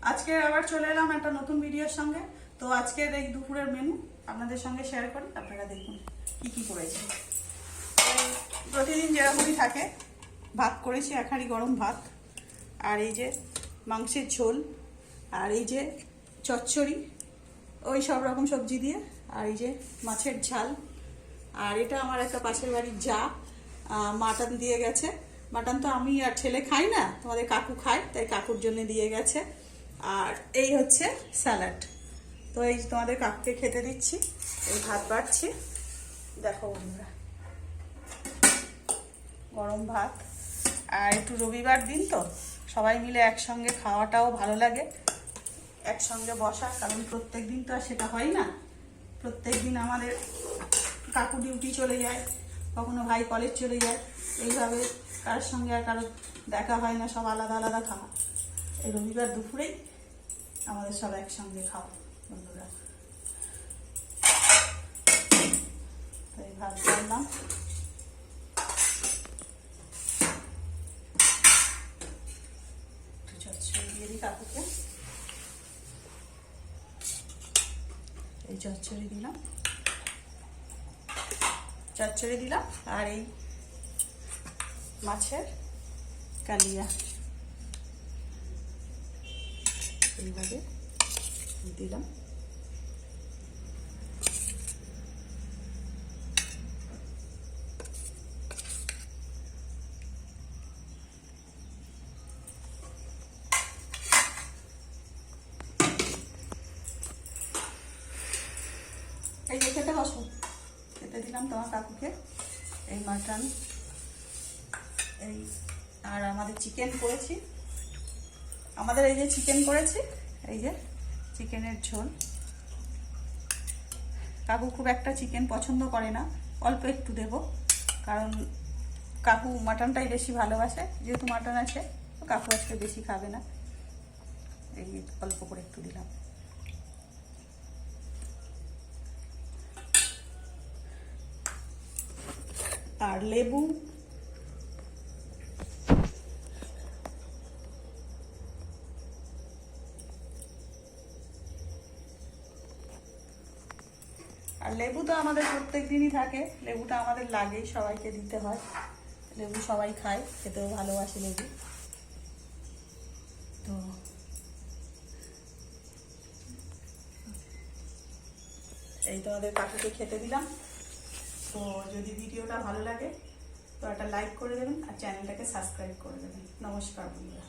আজকে আবার চলে এলাম একটা নতুন ভিডিওর সঙ্গে। তো আজকের এই দুপুরের মেনু আপনাদের সঙ্গে শেয়ার করি, আপনারা দেখুন কি কি করেছি। প্রতিদিন যেরকমই থাকে, ভাত করেছি, এক হাঁড়ি গরম ভাত, আর এই যে মাংসের ঝোল, আর এই যে চচ্চড়ি ওই সব রকম সবজি দিয়ে, আর এই যে মাছের ঝাল, আর এটা আমার একটা পাশের বাড়ির যা মাটন দিয়ে গেছে। মাটন তো আমি আর ছেলে খাই না, তোমাদের কাকু খায়, তাই কাকুর জন্য দিয়ে গেছে। আর এই হচ্ছে স্যালাড। তো এই তোমাদের কাকুকে খেতে দিচ্ছি, এই ভাত বাড়ছি, দেখো বন্ধুরা, গরম ভাত। আর একটু রবিবার দিন তো সবাই মিলে একসঙ্গে খাওয়াটাও ভালো লাগে, একসঙ্গে বসা, কারণ প্রত্যেক দিন তো আর সেটা হয় না। প্রত্যেক দিন আমাদের কাকু ডিউটি চলে যায়, কখনো ভাই কলেজ চলে যায়, এইভাবে কারোর সঙ্গে আর কারোর দেখা হয় না, সব আলাদা আলাদা খাওয়া। এই রবিবার দুপুরেই আমাদের সব একসঙ্গে খাওয়া বন্ধুরা। তাই ভাত করলাম, একটু চচ্চড়ি দিয়ে দিই কাকুকে, এই চচ্চড়ি দিলাম, আর এই মাছের কালিয়া এইভাবে দিলাম। এই যে খেতে বসো, খেতে দিলাম তোমার কাকুকে এই মাটন, এই আর আমাদের চিকেন করেছি, আমাদের এই যে চিকেন করেছি, এই যে চিকেনের ঝোল। কাকু খুব একটা চিকেন পছন্দ করে না, অল্প একটু দেব, কারণ কাকু মাটনটাই বেশি ভালোবাসে, যেহেতু মাটন আছে কাকু আজকে বেশি খাবে না, এই অল্প করে একটু দিলাম। আর লেবু, আর লেবু তো আমাদের প্রত্যেক দিনই থাকে, লেবুটা আমাদের লাগেই, সবাইকে দিতে হয়, লেবু সবাই খায়, খেতেও ভালোবাসে লেবু। তো এই তোমাদের কাকুকে খেতে দিলাম। তো যদি ভিডিওটা ভালো লাগে তো একটা লাইক করে দেবেন, আর চ্যানেলটাকে সাবস্ক্রাইব করে দেবেন। নমস্কার বন্ধুরা।